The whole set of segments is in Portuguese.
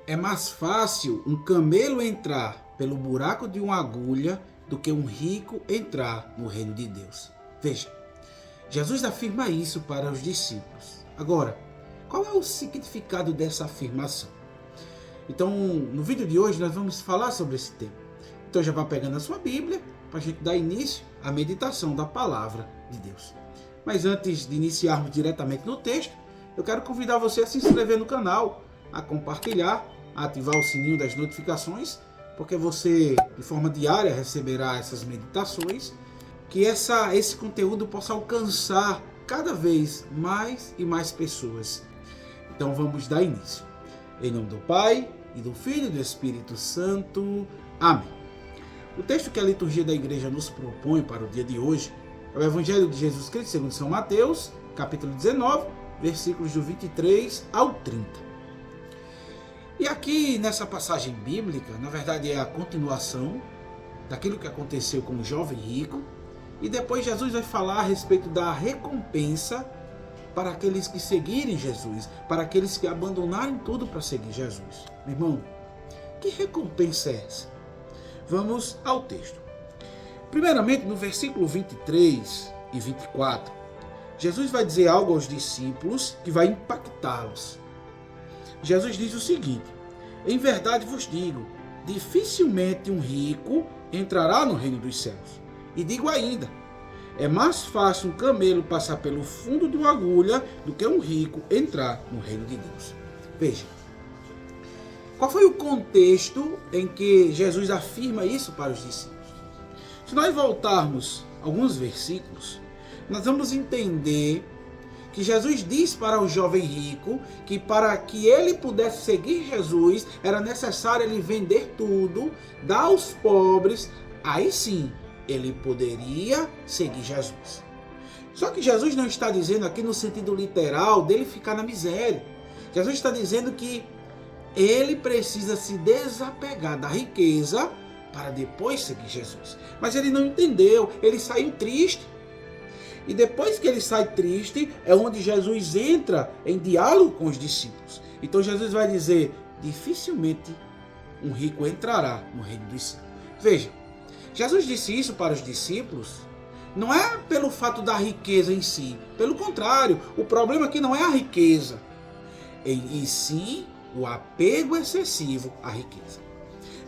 É mais fácil um camelo entrar pelo buraco de uma agulha do que um rico entrar no reino de Deus. Veja, Jesus afirma isso para os discípulos. Agora, qual é o significado dessa afirmação? Então, no vídeo de hoje nós vamos falar sobre esse tema. Então já vá pegando a sua Bíblia para a gente dar início à meditação da palavra de Deus. Mas antes de iniciarmos diretamente no texto, eu quero convidar você a se inscrever no canal, a compartilhar, a ativar o sininho das notificações, porque você, de forma diária, receberá essas meditações, que esse conteúdo possa alcançar cada vez mais e mais pessoas. Então vamos dar início. Em nome do Pai, e do Filho e do Espírito Santo. Amém. O texto que a liturgia da igreja nos propõe para o dia de hoje é o Evangelho de Jesus Cristo segundo São Mateus, capítulo 19, versículos do 23 ao 30. E aqui nessa passagem bíblica, na verdade é a continuação daquilo que aconteceu com o jovem rico, e depois Jesus vai falar a respeito da recompensa para aqueles que seguirem Jesus, para aqueles que abandonarem tudo para seguir Jesus. Meu irmão, que recompensa é essa? Vamos ao texto. Primeiramente, no versículo 23 e 24, Jesus vai dizer algo aos discípulos que vai impactá-los. Jesus diz o seguinte: em verdade vos digo, dificilmente um rico entrará no reino dos céus. E digo ainda, é mais fácil um camelo passar pelo fundo de uma agulha do que um rico entrar no reino de Deus. Veja, qual foi o contexto em que Jesus afirma isso para os discípulos? Se nós voltarmos alguns versículos, nós vamos entender que Jesus diz para o jovem rico que para que ele pudesse seguir Jesus, era necessário ele vender tudo, dar aos pobres, aí sim ele poderia seguir Jesus. Só que Jesus não está dizendo aqui no sentido literal dele ficar na miséria. Jesus está dizendo que ele precisa se desapegar da riqueza para depois seguir Jesus. Mas ele não entendeu, ele saiu triste. E depois que ele sai triste, é onde Jesus entra em diálogo com os discípulos. Então Jesus vai dizer, dificilmente um rico entrará no reino dos céus. Veja, Jesus disse isso para os discípulos, não é pelo fato da riqueza em si. Pelo contrário, o problema aqui não é a riqueza, e sim o apego excessivo à riqueza.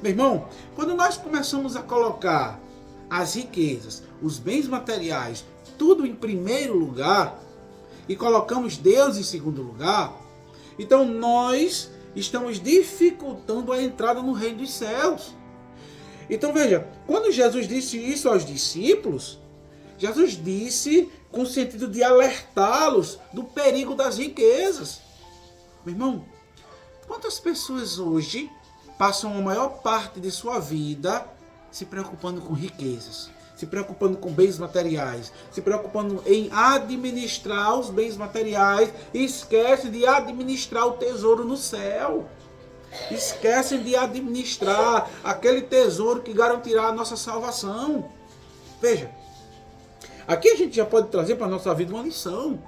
Meu irmão, quando nós começamos a colocar as riquezas, os bens materiais, tudo em primeiro lugar, e colocamos Deus em segundo lugar, então nós estamos dificultando a entrada no reino dos céus. Então veja, quando Jesus disse isso aos discípulos, Jesus disse com o sentido de alertá-los do perigo das riquezas. Meu irmão, quantas pessoas hoje passam a maior parte de sua vida se preocupando com riquezas, se preocupando com bens materiais, se preocupando em administrar os bens materiais e esquecem de administrar o tesouro no céu? Esquecem de administrar aquele tesouro que garantirá a nossa salvação. Veja, aqui a gente já pode trazer para a nossa vida uma lição.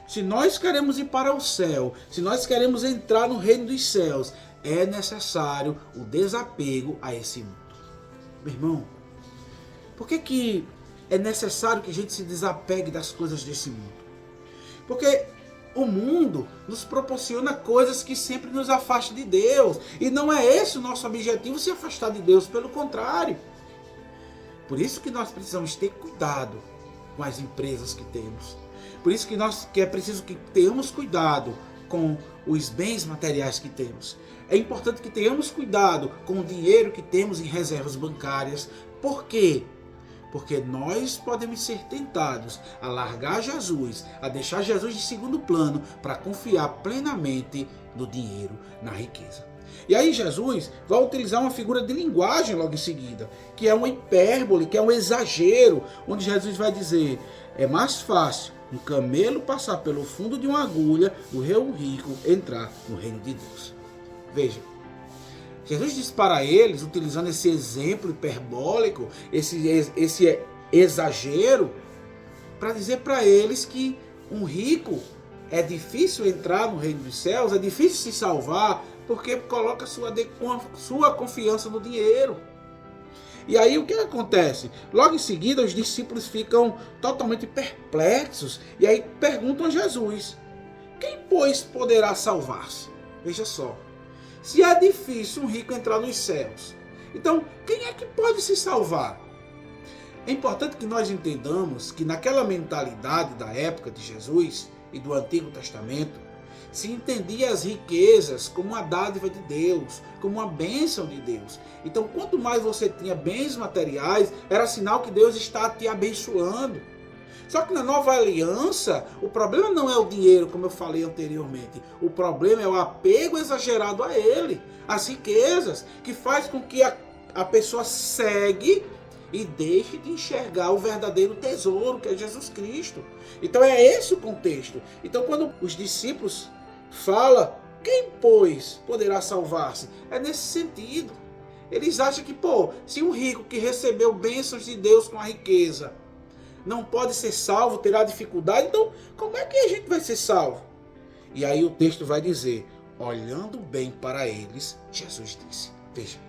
Se nós queremos ir para o céu, se nós queremos entrar no reino dos céus, é necessário o desapego a esse mundo. Meu irmão, por que é necessário que a gente se desapegue das coisas desse mundo? Porque o mundo nos proporciona coisas que sempre nos afastam de Deus. E não é esse o nosso objetivo, se afastar de Deus, pelo contrário. Por isso que nós precisamos ter cuidado com as empresas que temos. Por isso que é preciso que tenhamos cuidado com os bens materiais que temos. É importante que tenhamos cuidado com o dinheiro que temos em reservas bancárias. Por quê? Porque nós podemos ser tentados a largar Jesus, a deixar Jesus de segundo plano para confiar plenamente no dinheiro, na riqueza. E aí Jesus vai utilizar uma figura de linguagem logo em seguida, que é uma hipérbole, que é um exagero, onde Jesus vai dizer, é mais fácil um camelo passar pelo fundo de uma agulha do que um rico entrar no reino de Deus. Veja, Jesus disse para eles, utilizando esse exemplo hiperbólico, esse exagero, para dizer para eles que um rico é difícil entrar no reino dos céus, é difícil se salvar. porque coloca sua confiança no dinheiro. E aí o que acontece? Logo em seguida os discípulos ficam totalmente perplexos e aí perguntam a Jesus: quem, pois, poderá salvar-se? Veja só, se é difícil um rico entrar nos céus, então quem é que pode se salvar? É importante que nós entendamos que naquela mentalidade da época de Jesus e do Antigo Testamento, se entendia as riquezas como uma dádiva de Deus, como uma bênção de Deus. Então, quanto mais você tinha bens materiais, era sinal que Deus está te abençoando. Só que na nova aliança, o problema não é o dinheiro, como eu falei anteriormente. O problema é o apego exagerado a ele, as riquezas, que faz com que a pessoa segue e deixe de enxergar o verdadeiro tesouro, que é Jesus Cristo. Então é esse o contexto. Então quando os discípulos falam, quem, pois, poderá salvar-se? É nesse sentido. Eles acham que, se um rico que recebeu bênçãos de Deus com a riqueza não pode ser salvo, terá dificuldade, então como é que a gente vai ser salvo? E aí o texto vai dizer, olhando bem para eles, Jesus disse. Veja,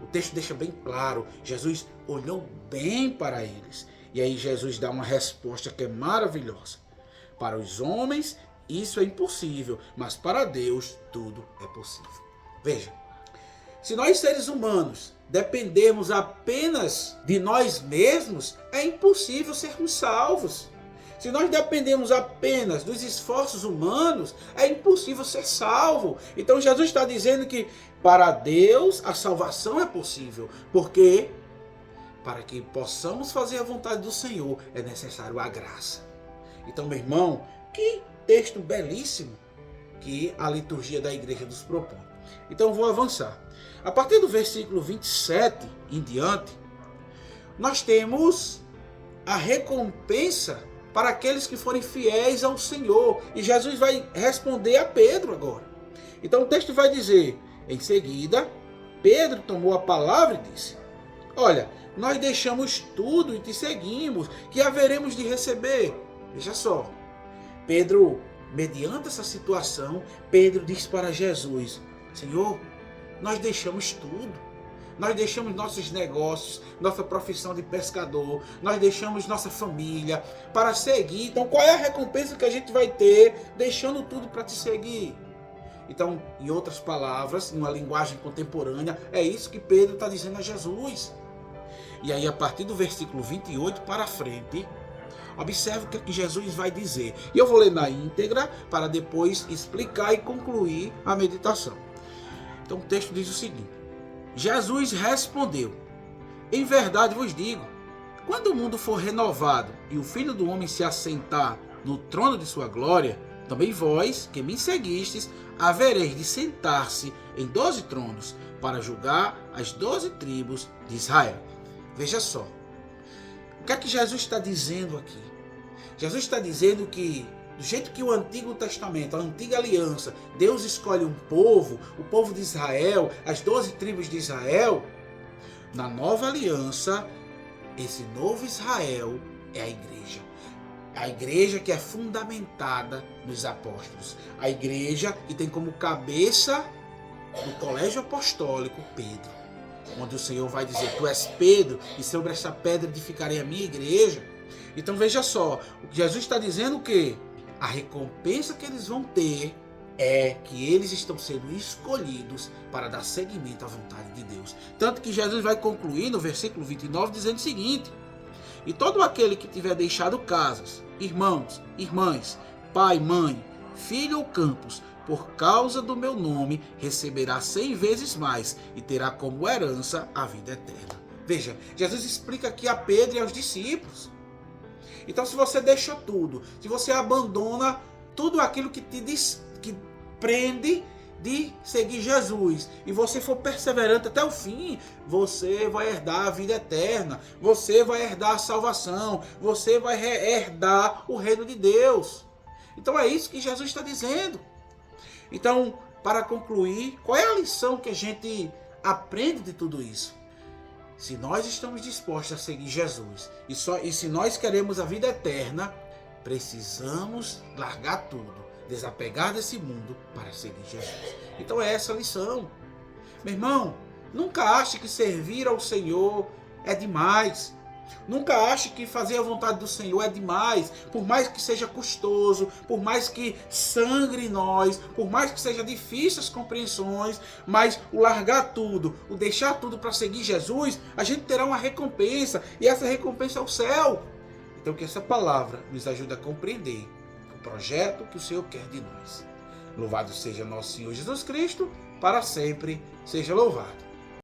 o texto deixa bem claro, Jesus olhou bem para eles. E aí Jesus dá uma resposta que é maravilhosa. Para os homens isso é impossível, mas para Deus tudo é possível. Veja, se nós seres humanos dependermos apenas de nós mesmos, é impossível sermos salvos. Se nós dependemos apenas dos esforços humanos, é impossível ser salvo. Então Jesus está dizendo que para Deus a salvação é possível, porque para que possamos fazer a vontade do Senhor é necessário a graça. Então, meu irmão, que texto belíssimo que a liturgia da igreja nos propõe. Então vou avançar. A partir do versículo 27 em diante, nós temos a recompensa para aqueles que forem fiéis ao Senhor. E Jesus vai responder a Pedro agora. Então o texto vai dizer, em seguida, Pedro tomou a palavra e disse, olha, nós deixamos tudo e te seguimos, que haveremos de receber? Veja só, Pedro, mediante essa situação, Pedro diz para Jesus, Senhor, nós deixamos tudo. Nós deixamos nossos negócios, nossa profissão de pescador, nós deixamos nossa família para seguir. Então qual é a recompensa que a gente vai ter deixando tudo para te seguir? Então, em outras palavras, em uma linguagem contemporânea, é isso que Pedro está dizendo a Jesus. E aí a partir do versículo 28 para frente, observe o que Jesus vai dizer. E eu vou ler na íntegra para depois explicar e concluir a meditação. Então o texto diz o seguinte. Jesus respondeu, em verdade vos digo, quando o mundo for renovado e o Filho do Homem se assentar no trono de sua glória, também vós, que me seguistes, havereis de sentar-se em 12 tronos para julgar as 12 tribos de Israel. Veja só, o que é que Jesus está dizendo aqui? Jesus está dizendo que, do jeito que o Antigo Testamento, a Antiga Aliança, Deus escolhe um povo, o povo de Israel, as 12 tribos de Israel, na Nova Aliança, esse novo Israel é a igreja. A igreja que é fundamentada nos apóstolos. A igreja que tem como cabeça do colégio apostólico Pedro. Onde o Senhor vai dizer, tu és Pedro, e sobre essa pedra edificarei a minha igreja. Então veja só, o que Jesus está dizendo o quê? A recompensa que eles vão ter é que eles estão sendo escolhidos para dar seguimento à vontade de Deus. Tanto que Jesus vai concluir no versículo 29 dizendo o seguinte, e todo aquele que tiver deixado casas, irmãos, irmãs, pai, mãe, filho ou campos, por causa do meu nome, receberá 100 vezes mais e terá como herança a vida eterna. Veja, Jesus explica aqui a Pedro e aos discípulos. Então se você deixa tudo, se você abandona tudo aquilo que que prende de seguir Jesus, e você for perseverante até o fim, você vai herdar a vida eterna, você vai herdar a salvação, você vai herdar o reino de Deus. Então é isso que Jesus está dizendo. Então, para concluir, qual é a lição que a gente aprende de tudo isso? Se nós estamos dispostos a seguir Jesus e se nós queremos a vida eterna, precisamos largar tudo, desapegar desse mundo para seguir Jesus. Então é essa a lição. Meu irmão, nunca ache que servir ao Senhor é demais. Nunca ache que fazer a vontade do Senhor é demais, por mais que seja custoso, por mais que sangre em nós, por mais que seja difícil as compreensões, mas o largar tudo, o deixar tudo para seguir Jesus, a gente terá uma recompensa, e essa recompensa é o céu. Então que essa palavra nos ajude a compreender o projeto que o Senhor quer de nós. Louvado seja nosso Senhor Jesus Cristo, para sempre seja louvado.